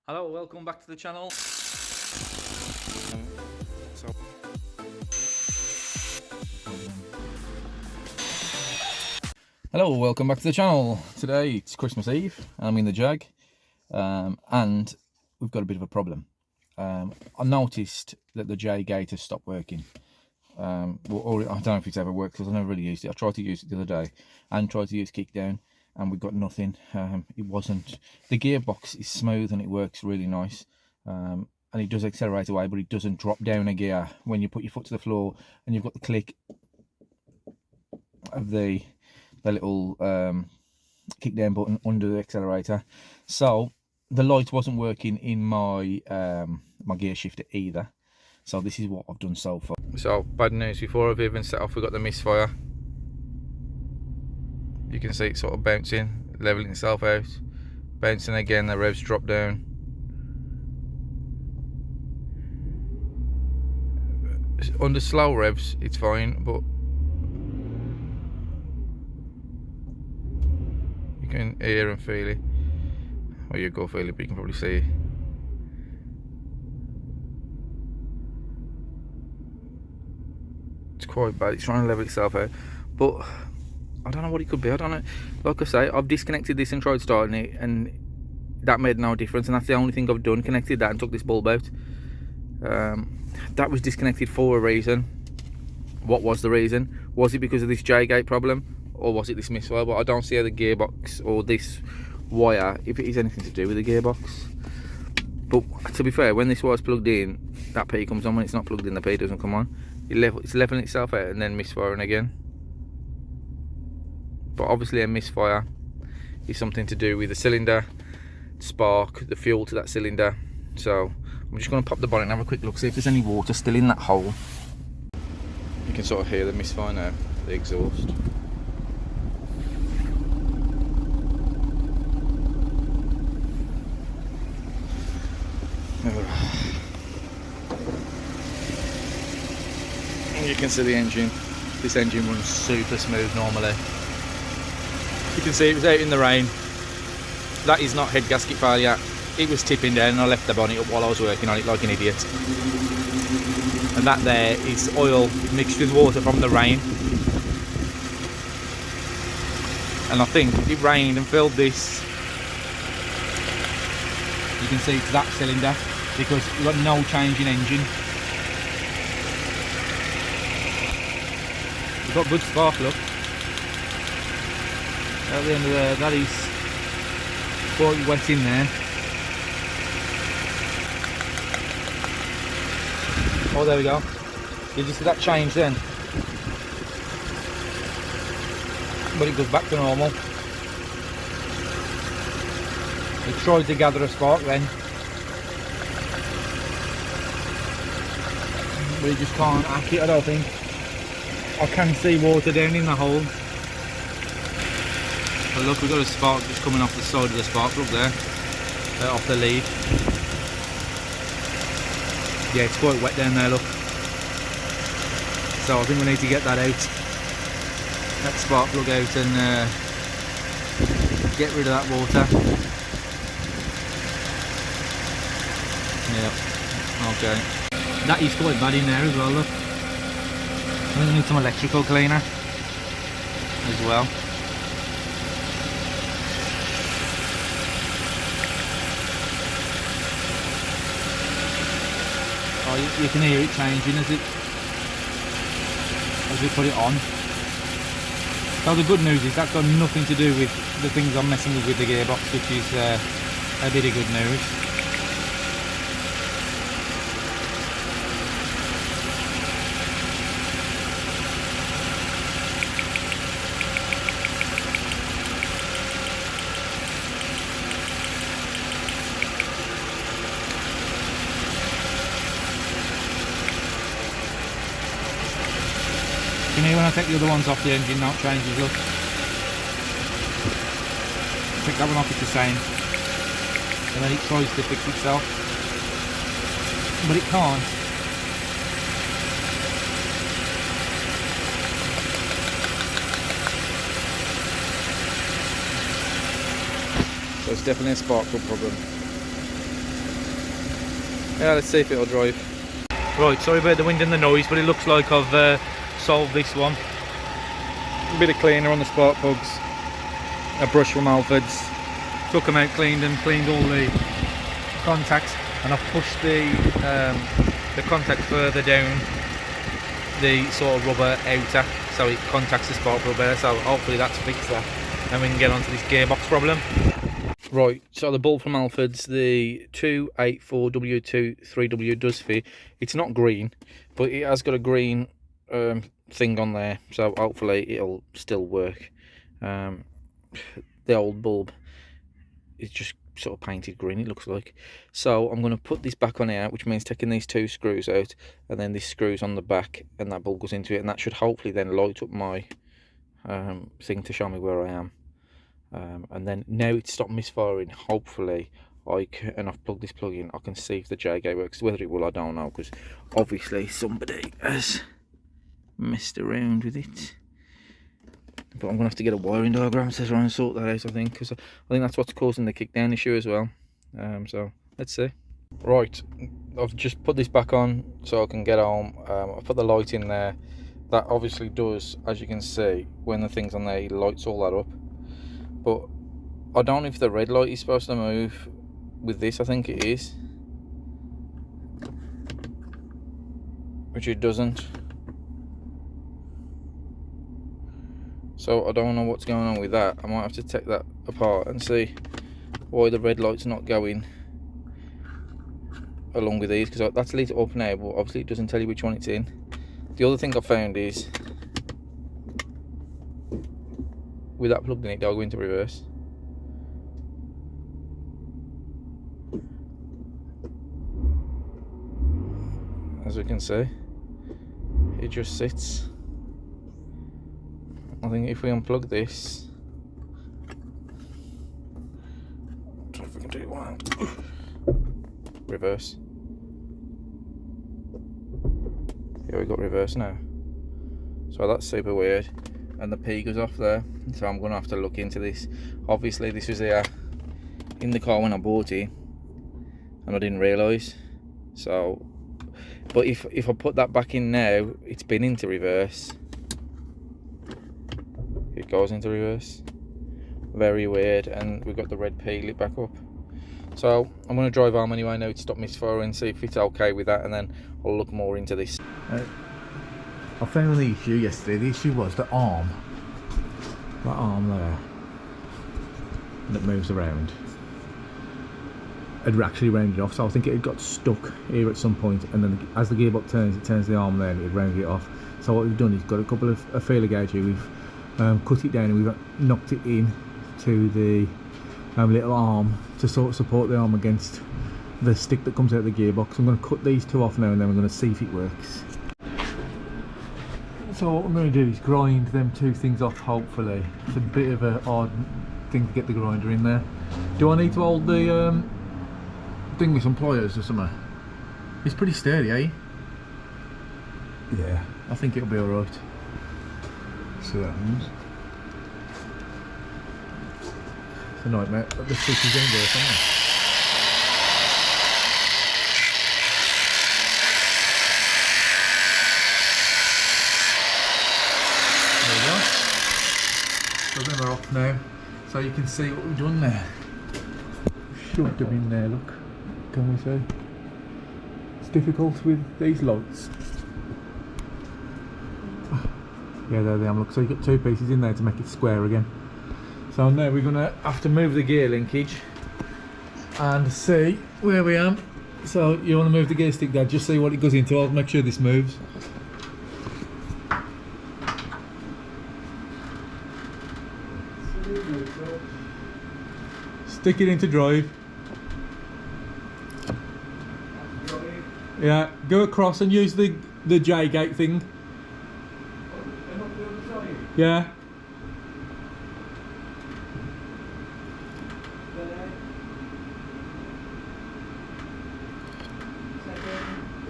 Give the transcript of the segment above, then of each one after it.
Hello, welcome back to the channel. Hello, welcome back to the channel. Today it's Christmas Eve. I'm in the Jag, and we've got a bit of a problem. I noticed that the J gate has stopped working. Or I don't know if it's ever worked because I never really used it. I tried to use it the other day and tried to use kickdown, and we got nothing. It wasn't. The gearbox is smooth and it works really nice. And it does accelerate away, but it doesn't drop down a gear when you put your foot to the floor and you've got the click of the little kick down button under the accelerator. So the light wasn't working in my my gear shifter either. So this is what I've done so far. So bad news, before I've even set off, we've got the misfire. You can see it sort of bouncing, leveling itself out, bouncing again, the revs drop down. Under slow revs it's fine, but you can hear and feel it. Well, you go feel it, but you can probably see it. It's quite bad. It's trying to level itself out, but I don't know what it could be. I don't know. Like I say, I've disconnected this and tried starting it, and that made no difference. And that's the only thing I've done. Connected that and took this bulb out. That was disconnected for a reason. What was the reason? Was it because of this J-gate problem, or was it this misfire? But I don't see how the gearbox or this wire, if it is anything to do with the gearbox. But to be fair, when this wire's plugged in, that P comes on. When it's not plugged in, the P doesn't come on. It's leveling itself out and then misfiring again. But obviously a misfire is something to do with the cylinder, spark, the fuel to that cylinder. So I'm just going to pop the bonnet and have a quick look, see if there's any water still in that hole. You can sort of hear the misfire now, the exhaust. You can see the engine. This engine runs super smooth normally. You can see it was out in the rain. That is not head gasket failure. It was tipping down and I left the bonnet up while I was working on it like an idiot. And that there is oil mixed with water from the rain. And I think it rained and filled this. You can see it's that cylinder because we've got no change in engine. We've got good spark, look. At the end of there, that is quite wet in there. Oh, there we go. Did you see that change then? But it goes back to normal. It tried to gather a spark then, but it just can't hack it, I don't think. I can see water down in the hole. But look, we've got a spark just coming off the side of the spark plug there, off the lead. Yeah, it's quite wet down there, look. So I think we need to get that out, that spark plug out, and get rid of that water. Yeah, okay. That is quite bad in there as well, look. I think we need some electrical cleaner as well. Oh, you can hear it changing as we put it on. So the good news is that's got nothing to do with the things I'm messing with the gearbox, which is a bit of good news. You can hear when I take the other ones off, the engine now changes, look. Take that one off, it's the same. And then it tries to fix itself. But it can't. So it's definitely a spark plug problem. Yeah, let's see if it'll drive. Right, sorry about the wind and the noise, but it looks like I've solved this one. A bit of cleaner on the spark plugs, a brush from Alfred's, took them out, cleaned all the contacts, and I've pushed the contact further down the sort of rubber outer so it contacts the spark plug better. So hopefully that's fixed that, and we can get onto this gearbox problem. Right, so the bulb from Alfred's, the 284W23W does fit. It's not green, but it has got a green thing on there, so hopefully it'll still work. The old bulb is just sort of painted green, it looks like. So I'm going to put this back on here, which means taking these two screws out, and then this screws on the back, and that bulb goes into it, and that should hopefully then light up my thing to show me where I am. And then now it's stopped misfiring, hopefully I can, and I've plugged this plug in, I can see if the jaguar works. Whether it will, I don't know, because obviously somebody has messed around with it. But I'm going to have to get a wiring diagram to try and sort that out, I think, because I think that's what's causing the kickdown issue as well. So let's see. Right, I've just put this back on so I can get home. I've put the light in there. That obviously does, as you can see, when the thing's on there, it lights all that up. But I don't know if the red light is supposed to move with this. I think it is, which it doesn't. So I don't know what's going on with that. I might have to take that apart and see why the red light's not going along with these, because that's lit up now, but obviously it doesn't tell you which one it's in. The other thing I found is with that plugged in, it don't go into reverse. As we can see, it just sits. I think if we unplug this, I don't know if we can do one. Reverse. Yeah, we got reverse now. So that's super weird. And the P goes off there, so I'm gonna have to look into this. Obviously this was here in the car when I bought it and I didn't realise. So, but if I put that back in now, it's been into reverse. It goes into reverse. Very weird. And we've got the red P lit back up. So I'm gonna drive home anyway now to stop misfiring, see if it's okay with that, and then I'll look more into this. I found the issue yesterday. The issue was the arm. That arm there that moves around had actually rounded off, so I think it had got stuck here at some point, and then as the gearbox turns, it turns the arm there and it rounded it off. So what we've done is got a couple of feeler gauge here. We've cut it down and we've knocked it in to the little arm to sort of support the arm against the stick that comes out of the gearbox. I'm going to cut these two off now, and then we're going to see if it works. So what I'm going to do is grind them two things off, hopefully. It's a bit of an odd thing to get the grinder in there. Do I need to hold the thing with some pliers or something? It's pretty sturdy, eh? Yeah, I think it'll be alright. See what happens. It's a nightmare, but the stick is in there somewhere. So then we're off now, so you can see what we've done there. Shoved them in there, look, can we see? It's difficult with these lights. Yeah, there they are, look, so you've got two pieces in there to make it square again. So now we're going to have to move the gear linkage and see where we are. So you want to move the gear stick there, just see what it goes into. I'll make sure this moves. Stick it into drive. Yeah, go across and use the J gate thing. Yeah.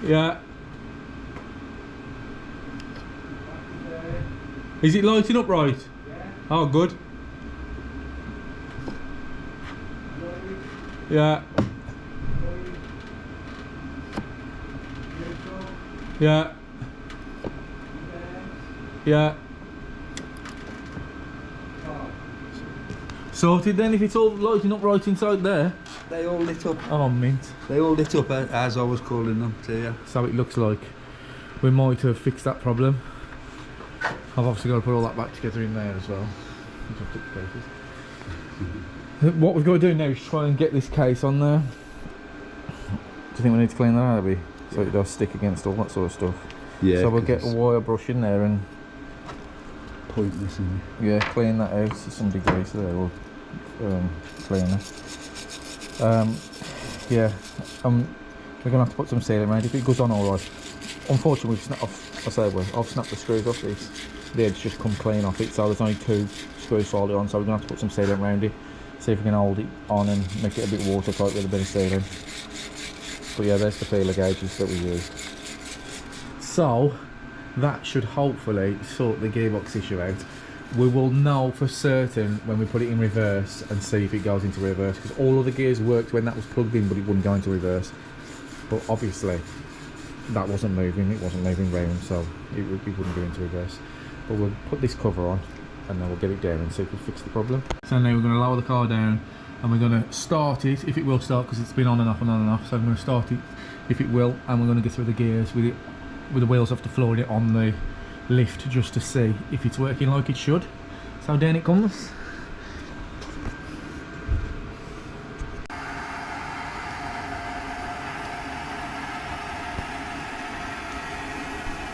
Yeah. Is it lighting up right? Yeah. Oh, good. Yeah. Yeah. Yeah. Sorted then, if it's all lighting up right inside there. They all lit up. Oh, mint. They all lit up as I was calling them to you. So it looks like we might have fixed that problem. I've obviously got to put all that back together in there as well. What we've got to do now is try and get this case on there. Do you think we need to clean that out, Abby? So it does stick against all that sort of stuff. Yeah. So we'll get a wire brush in there and Pointless, isn't it? yeah, clean that out to some degree. So there, we'll clean it. Yeah, we're gonna have to put some sealant around if it goes on all right. Unfortunately, we've snapped off. I've snapped the screws off this. The edge just come clean off it, so there's only 2 screws soldered on. So we're gonna have to put some sealant around it. See if we can hold it on and make it a bit watertight with a bit of sealant. But yeah, there's the feeler gauges that we used. So that should hopefully sort the gearbox issue out. We will know for certain when we put it in reverse and see if it goes into reverse, because all of the gears worked when that was plugged in, but it wouldn't go into reverse. But obviously that wasn't moving, it wasn't moving round, so it wouldn't go into reverse. But we'll put this cover on and then we'll get it down and see if we fix the problem. So now we're going to lower the car down and we're going to start it, if it will start, because it's been on and off and on and off. So I'm going to start it if it will, and we're going to go through the gears with it, with the wheels off the floor, it on the lift, just to see if it's working like it should. So down it comes.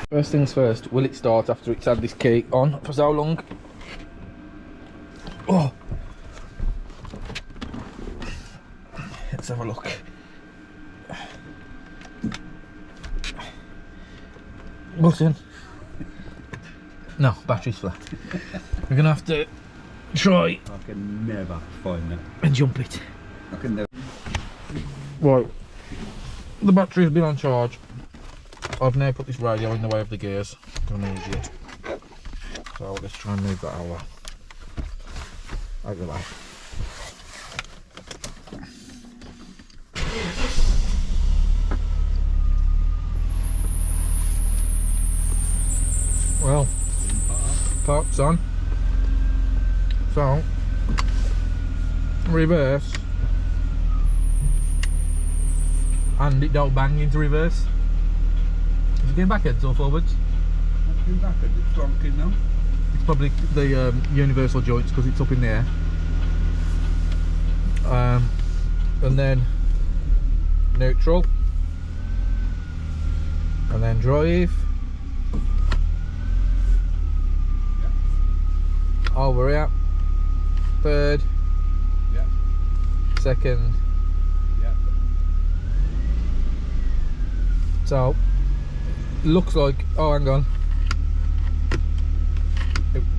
First things first, will it start after it's had this key on for so long? Oh, let's have a look. Button. No, battery's flat. We're gonna have to try. I can never find that. And jump it. I can never. Right, the battery's been on charge. I've now put this radio in the way of the gears. I'm gonna need it. So let's try and move that out of the way. Well, park's on. So, reverse. And it don't bang into reverse. Is it going backwards or forwards? It's backwards, it's clunky now. It's probably the universal joints because it's up in the air. And then neutral. And then drive. Over here. Third. Yeah. Second. Yeah. So, looks like, oh hang on.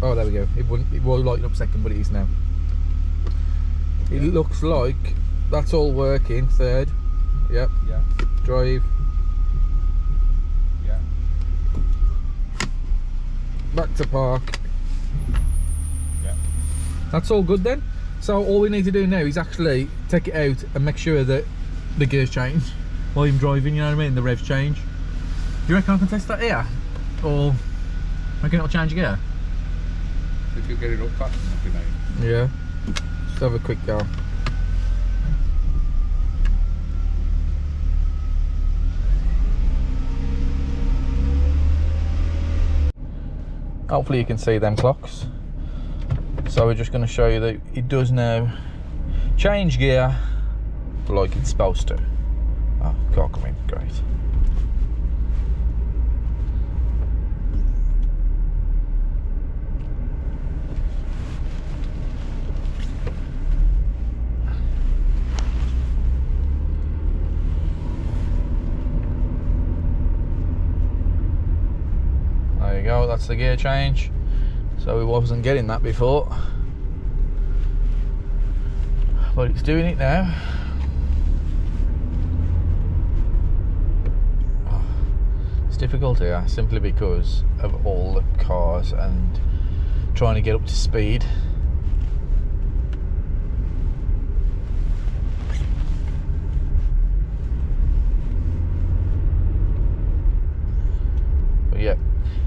Oh, there we go. It was lighting up second, but it is now. It looks like that's all working. Third. Yep. Yeah. Drive. Yeah. Back to park. Yeah. That's all good then. So all we need to do now is actually take it out and make sure that the gears change while I'm driving, you know what I mean? The revs change. Do you reckon I can test that here? Or reckon it'll change gear? If you get it up fast enough, you know. Yeah. Just have a quick go. Hopefully you can see them clocks. So we're just going to show you that it does now change gear like it's supposed to. Oh, can't come in, great. There you go, that's the gear change. So we wasn't getting that before, but it's doing it now. Oh, it's difficult here simply because of all the cars and trying to get up to speed.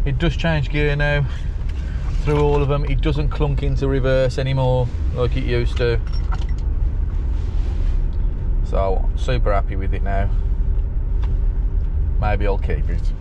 It does change gear now through all of them. It doesn't clunk into reverse anymore like it used to. So super happy with it now. Maybe I'll keep it.